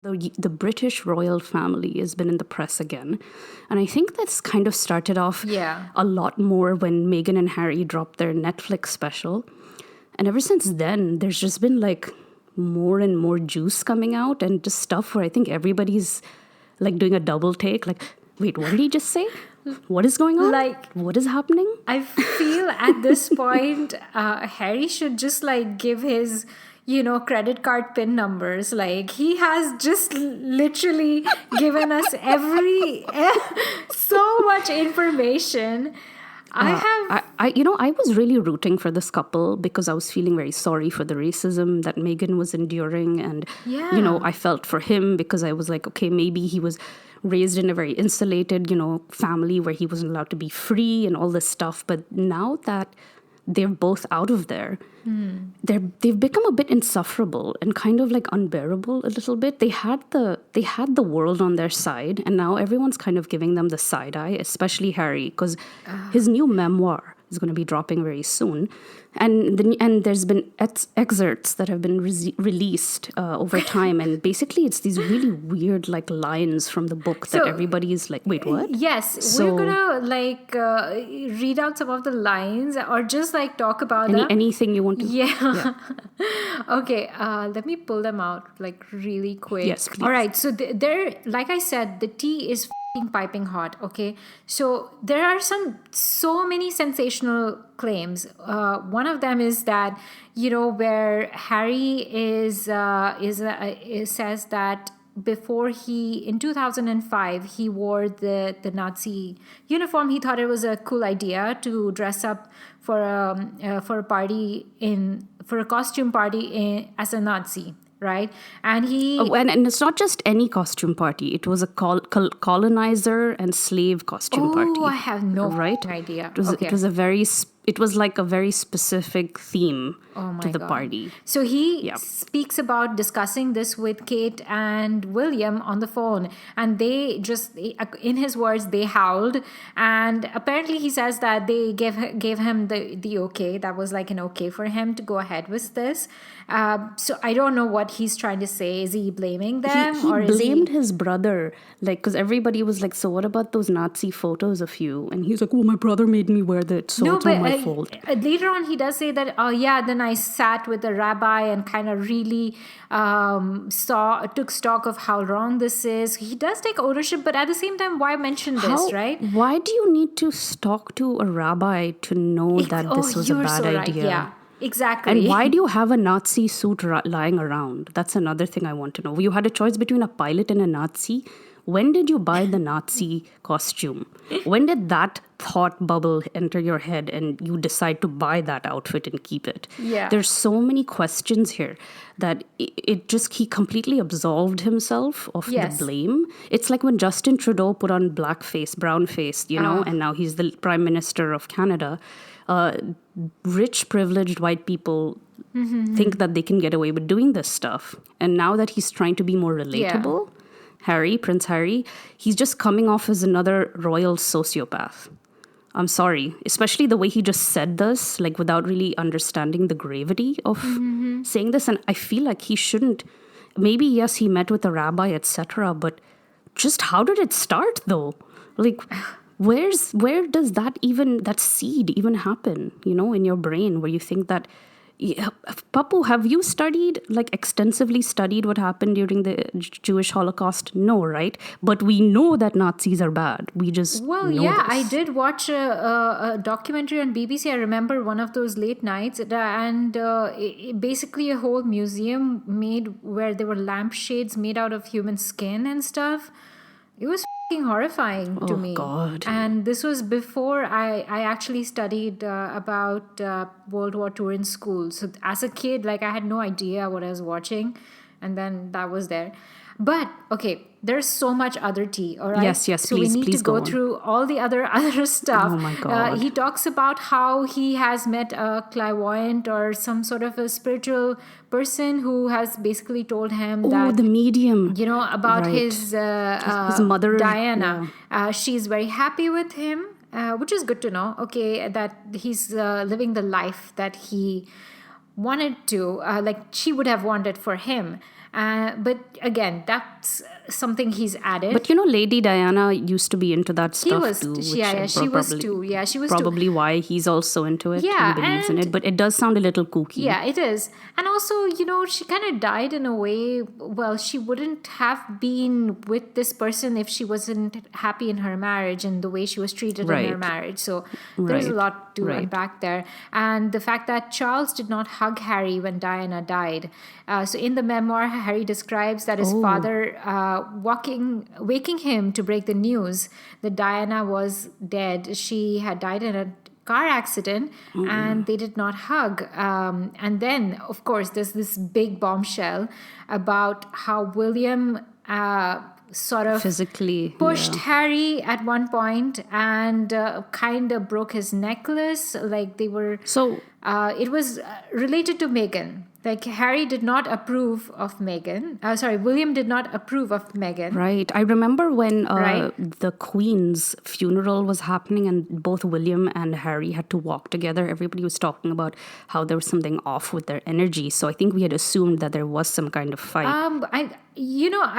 The British royal family has been in the press again. And I think that's kind of started off a lot more when Meghan and Harry dropped their Netflix special. And ever since then, there's just been like more and more juice coming out and just stuff where I think everybody's like doing a double take. Like, wait, what did he just say? What is going on? Like, what is happening? I feel at this point, Harry should just like give his, credit card PIN numbers. Like, he has just literally given us so much information. I was really rooting for this couple because I was feeling very sorry for the racism that Meghan was enduring. And, I felt for him because I was like, okay, maybe he was raised in a very insulated, family where he wasn't allowed to be free and all this stuff. But now that they're both out of there, they've become a bit insufferable and kind of like unbearable a little bit. They had the world on their side, and now everyone's kind of giving them the side eye, especially Harry, because his new memoir is going to be dropping very soon, and there's been excerpts that have been released over time, and basically it's these really weird like lines from the book that everybody is like, wait, what? Yes, we're gonna like read out some of the lines or just like talk about anything you want to. Yeah. Okay, let me pull them out like really quick. Yes, please. All right, so they're like I said, the tea is piping hot. Okay, so there are so many sensational claims. One of them is that where Harry says that before in 2005 he wore the Nazi uniform. He thought it was a cool idea to dress up for a party for a costume party as a Nazi. Right, and and it's not just any costume party. It was a colonizer and slave costume party. Oh, I have no idea. It was like a very specific theme to the party. So he speaks about discussing this with Kate and William on the phone, and they just, in his words, they howled. And apparently he says that they gave him the okay. That was like an okay for him to go ahead with this. So I don't know what he's trying to say. Is he blaming them? He blamed his brother, like, because everybody was like, so what about those Nazi photos of you? And he's like, well, my brother made me wear that, so it's not my fault. Later on, he does say that, then I sat with the rabbi and kind of really took stock of how wrong this is. He does take ownership, but at the same time, why mention this, right? Why do you need to talk to a rabbi to know that this was a bad idea? Yeah. Exactly. And why do you have a Nazi suit lying around? That's another thing I want to know. You had a choice between a pilot and a Nazi. When did you buy the Nazi costume? When did that thought bubble enter your head and you decide to buy that outfit and keep it? Yeah. There's so many questions here that he completely absolved himself of the blame. It's like when Justin Trudeau put on brown face, and now he's the Prime Minister of Canada. Rich, privileged white people think that they can get away with doing this stuff. And now that he's trying to be more relatable, Prince Harry, he's just coming off as another royal sociopath. I'm sorry, especially the way he just said this, like without really understanding the gravity of saying this. And I feel like he shouldn't, maybe, yes, he met with a rabbi, etc. But just how did it start though? Like, where does that seed even happen, in your brain where you think that, Pappu, have you extensively studied what happened during the Jewish Holocaust? No, right? But we know that Nazis are bad. We just know this. I did watch a documentary on BBC. I remember one of those late nights, and basically a whole museum made where there were lampshades made out of human skin and stuff. It was horrifying to me. God. And this was before I actually studied about World War II in school. So as a kid, I had no idea what I was watching. And then that was there. But, okay, there's so much other tea, all right? Yes, so please, we need to go through all the other stuff. Oh, my God. He talks about how he has met a clairvoyant or some sort of a spiritual person who has basically told him that... the medium. About his mother, Diana. Yeah. She's very happy with him, which is good to know, okay, that he's living the life that he wanted to, she would have wanted for him. But again, that's something he's added. But Lady Diana used to be into that stuff too. She was too. Yeah, she was probably why he's also into it. Yeah, he believes in it. But it does sound a little kooky. Yeah, it is. And also, she kind of died in a way. Well, she wouldn't have been with this person if she wasn't happy in her marriage and the way she was treated in her marriage. So there's a lot to unpack there. And the fact that Charles did not hug Harry when Diana died. So in the memoir, Harry describes that his father waking him to break the news that Diana was dead. She had died in a car accident, and they did not hug. And then, of course, there's this big bombshell about how William sort of physically pushed Harry at one point and kind of broke his necklace. Like they were... So... it was related to Meghan. Like Harry did not approve of Meghan. William did not approve of Meghan. Right. I remember when the Queen's funeral was happening and both William and Harry had to walk together. Everybody was talking about how there was something off with their energy. So I think we had assumed that there was some kind of fight.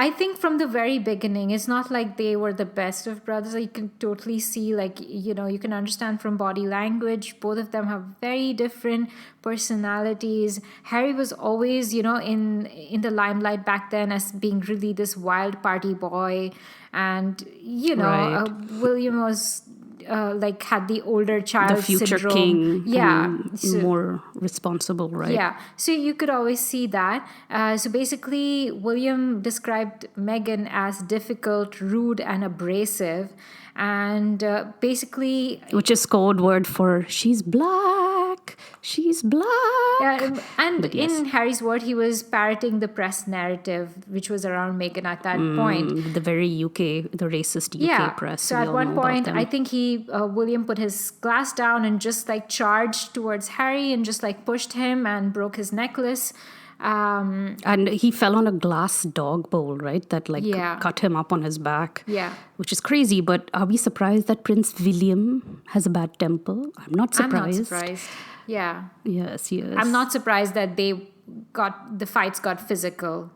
I think from the very beginning, it's not like they were the best of brothers. You can totally see, you can understand from body language. Both of them have very different personalities. Harry was always, in the limelight back then as being really this wild party boy. And, William was... had the older child the future syndrome. King. Yeah. More responsible, right? Yeah. So you could always see that. So basically, William described Meghan as difficult, rude, and abrasive. And basically... Which is code word for she's black. She's black. Yeah, and in Harry's word, he was parroting the press narrative, which was around Meghan at that point. The very the racist UK press. So at one point, I think William put his glass down and just charged towards Harry and just pushed him and broke his necklace. And he fell on a glass dog bowl, right? That cut him up on his back. Yeah. Which is crazy. But are we surprised that Prince William has a bad temper? I'm not surprised. Yeah. Yes. I'm not surprised that the fights got physical.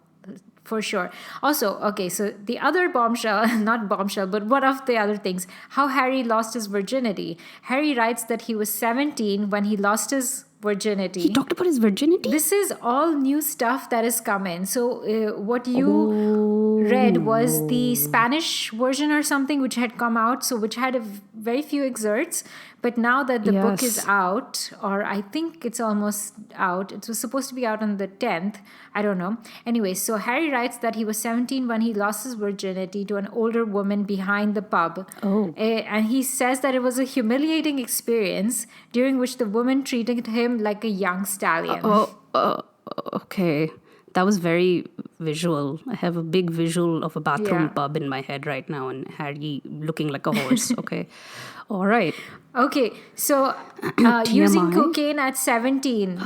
For sure. Also, okay, so the other not bombshell, but one of the other things, how Harry lost his virginity. Harry writes that he was 17 when he lost his virginity. He talked about his virginity? This is all new stuff that is coming. So what you read was the Spanish version or something which had come out, so which had very few excerpts. But now that the book is out, or I think it's almost out, it was supposed to be out on the 10th. I don't know. Anyway, so Harry writes that he was 17 when he lost his virginity to an older woman behind the pub. And he says that it was a humiliating experience during which the woman treated him like a young stallion. Okay. That was very visual. I have a big visual of a bathroom pub in my head right now and Harry looking like a horse. Okay. All right. Okay. So using cocaine at 17,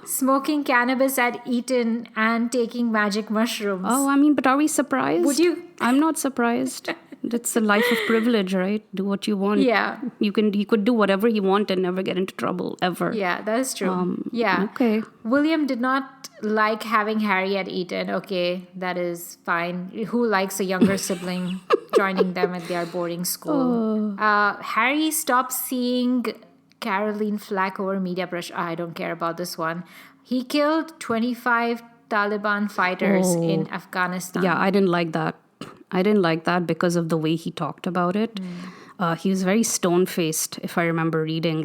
smoking cannabis at Eton, and taking magic mushrooms. But are we surprised? Would you? I'm not surprised. It's a life of privilege, right? Do what you want. Yeah. He could do whatever he wanted and never get into trouble, ever. Yeah, that is true. Okay. William did not like having Harry at Eton. Okay, that is fine. Who likes a younger sibling joining them at their boarding school? Harry stopped seeing Caroline Flack over media brush. I don't care about this one. He killed 25 Taliban fighters in Afghanistan. Yeah, I didn't like that. Because of the way he talked about it. He was very stone-faced, if I remember reading.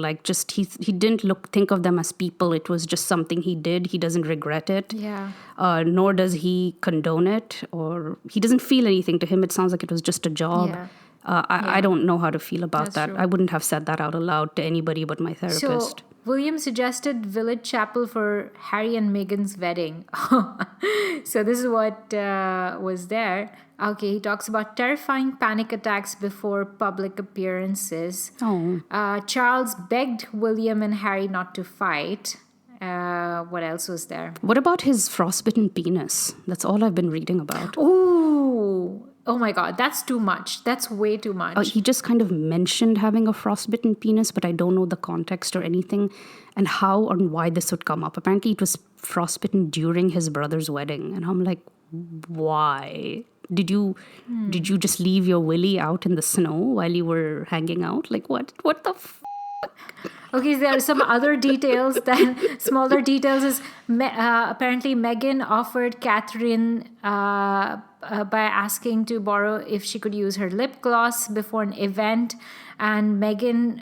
He didn't think of them as people. It was just something he did. He doesn't regret it. Yeah. Nor does he condone it, or he doesn't feel anything. To him, it sounds like it was just a job. Yeah. I don't know how to feel about that. True. I wouldn't have said that out aloud to anybody but my therapist. So William suggested village chapel for Harry and Meghan's wedding. So this is what was there. Okay, he talks about terrifying panic attacks before public appearances. Charles begged William and Harry not to fight. What else was there? What about his frostbitten penis? That's all I've been reading about. Oh, Oh my God, that's too much. That's way too much. He just kind of mentioned having a frostbitten penis, but I don't know the context or anything and how and why this would come up. Apparently, it was frostbitten during his brother's wedding. And I'm like, why? Did you just leave your willy out in the snow while you were hanging out? Like, what? What the Okay, there are some other details that smaller details is apparently Megan offered Catherine by asking to borrow if she could use her lip gloss before an event, and Megan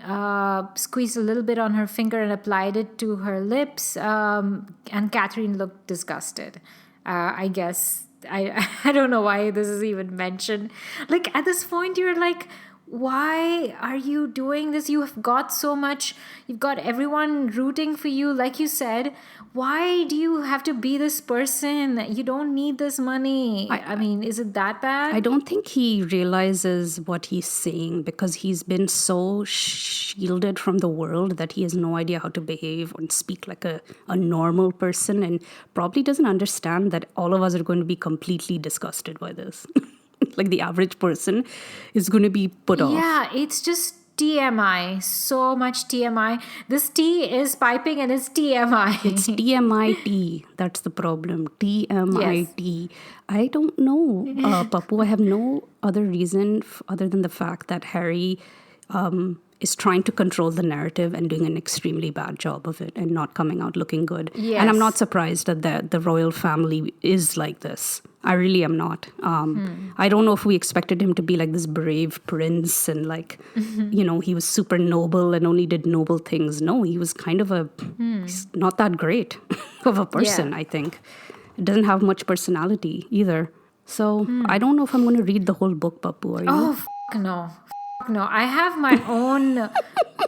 squeezed a little bit on her finger and applied it to her lips, and Catherine looked disgusted. I guess I don't know why this is even mentioned. Like at this point, you're like, why are you doing this? You have got so much. You've got everyone rooting for you. Like you said, why do you have to be this person? You don't need this money. I mean, is it that bad? I don't think he realizes what he's saying because he's been so shielded from the world that he has no idea how to behave and speak like a normal person, and probably doesn't understand that all of us are going to be completely disgusted by this. Like the average person is going to be put off. Yeah, it's just TMI. So much TMI. This tea is piping and it's TMI. It's TMIT. That's the problem. TMIT. Yes. I don't know, Pappu. I have no other reason other than the fact that Harry is trying to control the narrative and doing an extremely bad job of it and not coming out looking good. Yes. And I'm not surprised that the royal family is like this. I really am not. I don't know if we expected him to be like this brave prince and like, he was super noble and only did noble things. No, he was kind of he's not that great of a person, I think. It doesn't have much personality either. So I don't know if I'm going to read the whole book, Pappu. Are you? Oh, no. No, I have my own.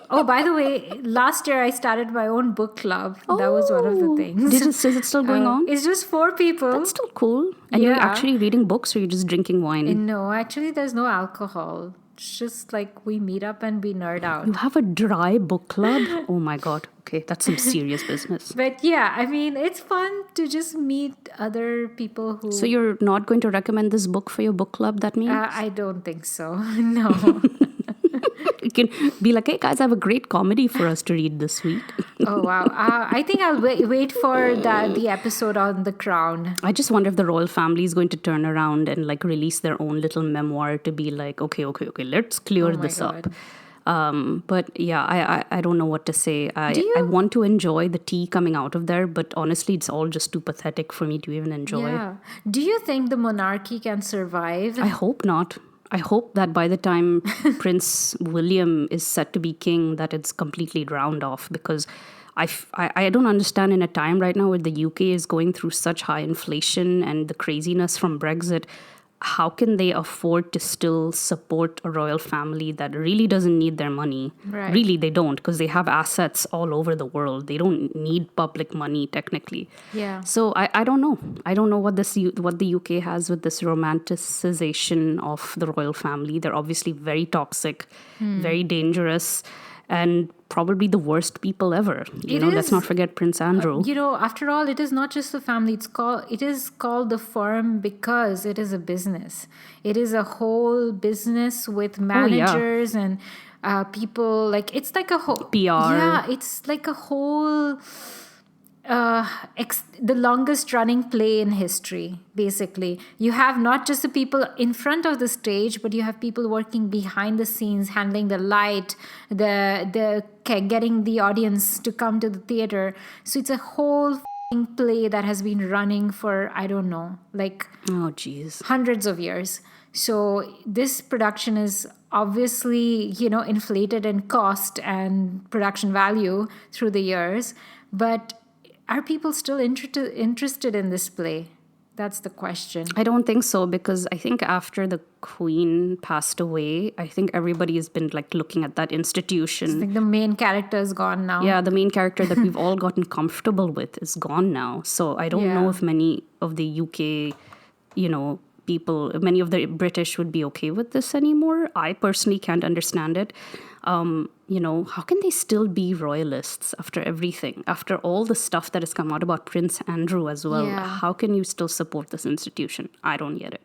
Oh, by the way, last year I started my own book club. That was one of the things. Is it still going on? It's just 4 people. That's still cool. And you're actually reading books, or you're just drinking wine? No, actually, there's no alcohol. It's just like we meet up and we nerd out. You have a dry book club? Oh my God. Okay, that's some serious business. But yeah, I mean, it's fun to just meet other people who... So you're not going to recommend this book for your book club, that means? I don't think so. No. You can be like, hey guys, I have a great comedy for us to read this week. Oh, wow. I think I'll wait for the episode on The Crown. I just wonder if the royal family is going to turn around and like release their own little memoir to be like, okay, let's clear this up. But yeah, I don't know what to say. I want to enjoy the tea coming out of there, but honestly, it's all just too pathetic for me to even enjoy. Yeah. Do you think the monarchy can survive? I hope not. I hope that by the time Prince William is set to be king, that it's completely drowned off, because I don't understand in a time right now where the UK is going through such high inflation and the craziness from Brexit, how can they afford to still support a royal family that really doesn't need their money? Right. Really, they don't, because they have assets all over the world. They don't need public money, technically. Yeah. So I don't know. I don't know what the UK has with this romanticization of the royal family. They're obviously very toxic, very dangerous, and probably the worst people ever. Let's not forget Prince Andrew. After all, it is not just the family. It is called the firm because it is a business. It is a whole business with managers and people. Like it's like a whole PR. Yeah, it's like a whole. The longest running play in history, basically. You have not just the people in front of the stage, but you have people working behind the scenes, handling the light, the getting the audience to come to the theater. So it's a whole play that has been running for, I don't know, like hundreds of years. So this production is obviously, inflated in cost and production value through the years, but are people still interested in this play? That's the question. I don't think so, because I think after the Queen passed away, I think everybody has been like looking at that institution. It's like the main character is gone now. Yeah, the main character that we've all gotten comfortable with is gone now. So I don't know if many of the UK, people, many of the British would be okay with this anymore. I personally can't understand it. How can they still be royalists after everything? After all the stuff that has come out about Prince Andrew as well, how can you still support this institution? I don't get it.